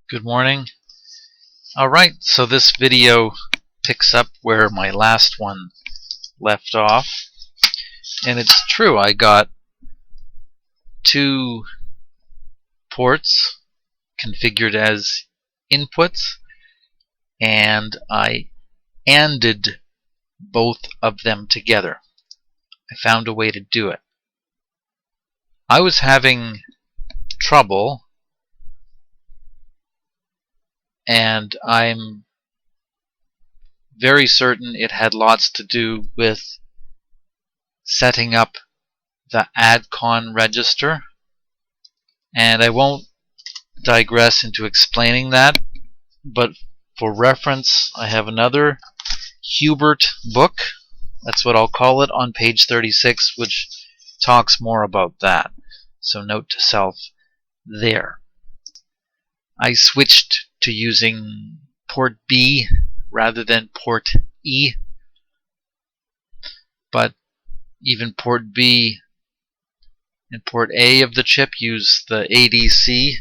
Good morning. Alright, so this video picks up where my last one left off. And it's true, I got two ports configured as inputs, and I ANDed both of them together. I found a way to do it. I was having trouble, and I'm very certain it had lots to do with setting up the ADCON register, and I won't digress into explaining that, but for reference I have another Hubert book, that's what I'll call it, on page 36, which talks more about that. So note to self there. I switched to using port B rather than port E, but even port B and port A of the chip use the ADC,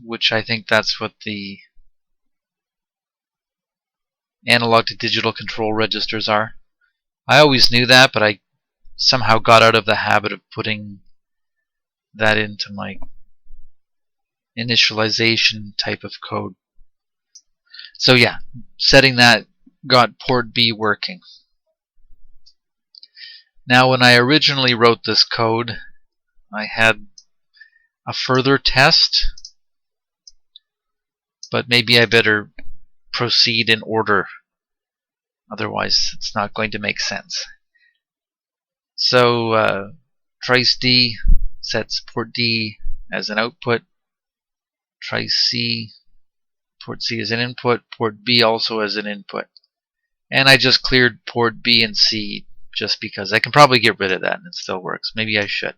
which I think that's what the analog to digital control registers are. I always knew that, but I somehow got out of the habit of putting that into my initialization type of code. So yeah, setting that got port B working. Now when I originally wrote this code, I had a further test, but maybe I better proceed in order, otherwise it's not going to make sense. So trice D sets port D as an output, trice C, port C as an input, port B also as an input. And I just cleared port B and C just because. I can probably get rid of that and it still works. Maybe I should.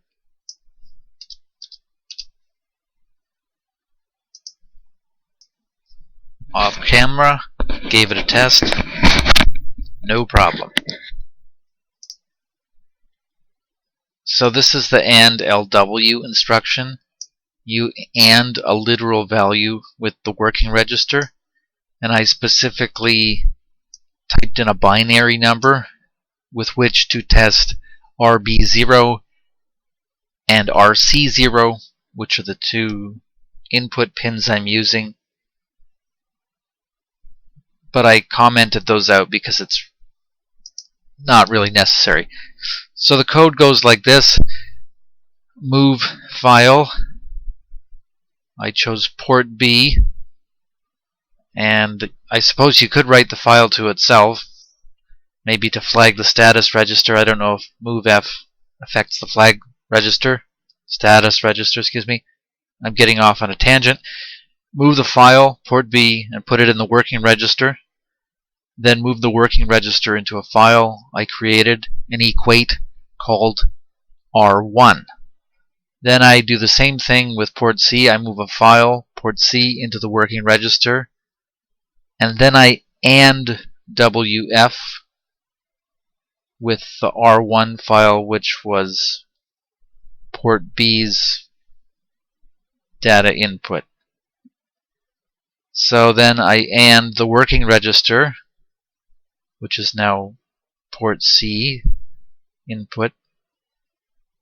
Off camera, gave it a test, no problem. So this is the ANDLW instruction. You AND a literal value with the working register, and I specifically typed in a binary number with which to test RB0 and RC0, which are the two input pins I'm using. But I commented those out because it's not really necessary. So the code goes like this: move file. I chose port B, and I suppose you could write the file to itself, maybe to flag the status register. I don't know if MoveF affects the flag register, status register, excuse me. I'm getting off on a tangent. Move the file, port B, and put it in the working register. Then move the working register into a file I created, an equate called R1. Then I do the same thing with port C. I move a file, port C, into the working register. And then I ANDWF with the R1 file, which was port B's data input. So then I AND the working register, which is now port C input,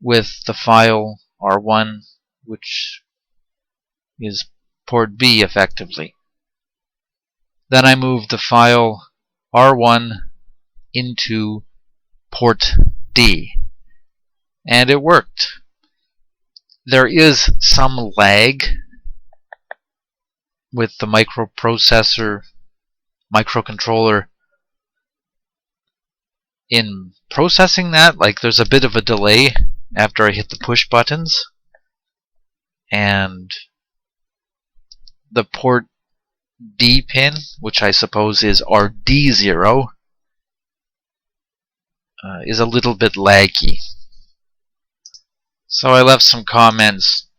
with the file R1, which is port B effectively. Then I move the file R1 into port D, and it worked. There is some lag with the microcontroller in processing that. Like, there's a bit of a delay after I hit the push buttons, and the port D pin, which I suppose is RD0, is a little bit laggy. So I left some comments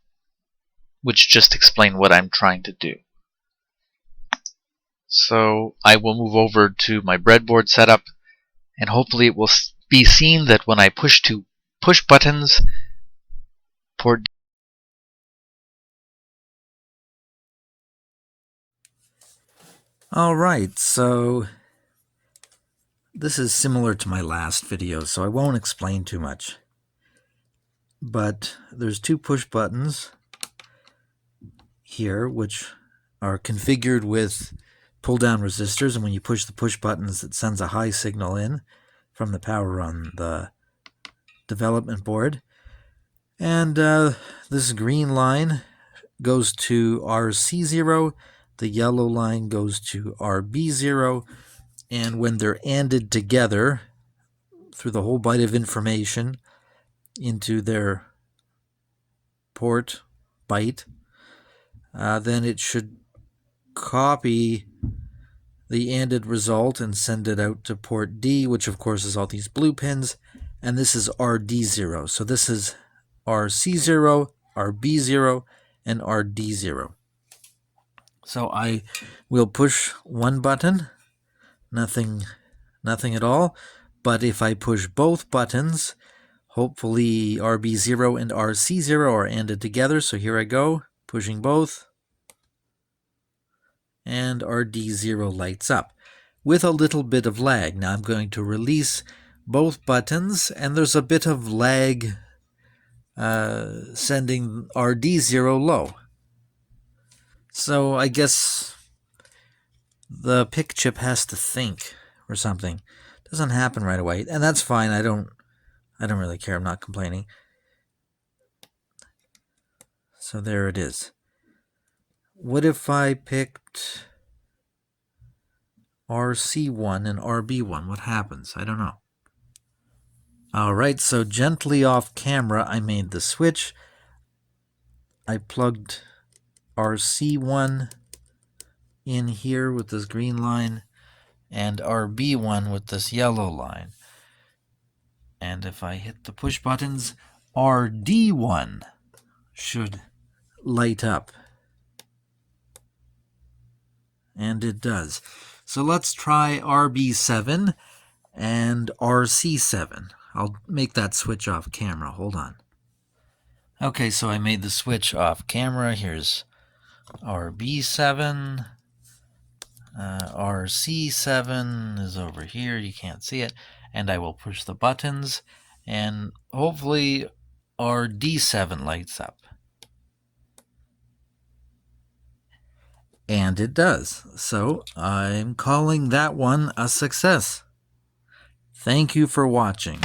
which just explain what I'm trying to do. So I will move over to my breadboard setup, and hopefully it will be seen that when I push buttons, port Alright, so this is similar to my last video, so I won't explain too much. But there's two push buttons here which are configured with pull-down resistors, and when you push the push buttons it sends a high signal in from the power on the development board. And this green line goes to RC0, the yellow line goes to RB0, and when they're ANDed together through the whole byte of information into their port byte, then it should copy the ANDed result and send it out to port D, which of course is all these blue pins, and this is RD0. So this is RC0, RB0, and RD0. So I will push one button, nothing at all. But if I push both buttons, hopefully RB0 and RC0 are ANDed together. So here I go, pushing both, and RD0 lights up with a little bit of lag. Now I'm going to release both buttons, and there's a bit of lag sending RD0 low. So I guess the PIC chip has to think or something. It doesn't happen right away, and that's fine. I don't really care. I'm not complaining. So there it is. What if I picked RC1 and RB1? What happens? I don't know. Alright, so gently off camera, I made the switch. I plugged RC1 in here with this green line, and RB1 with this yellow line. And if I hit the push buttons, RD1 should light up. And it does. So let's try RB7 and RC7. I'll make that switch off camera. Hold on. Okay, so I made the switch off camera. Here's RB7. RC7 is over here. You can't see it. And I will push the buttons, and hopefully RD7 lights up. And it does. So I'm calling that one a success. Thank you for watching.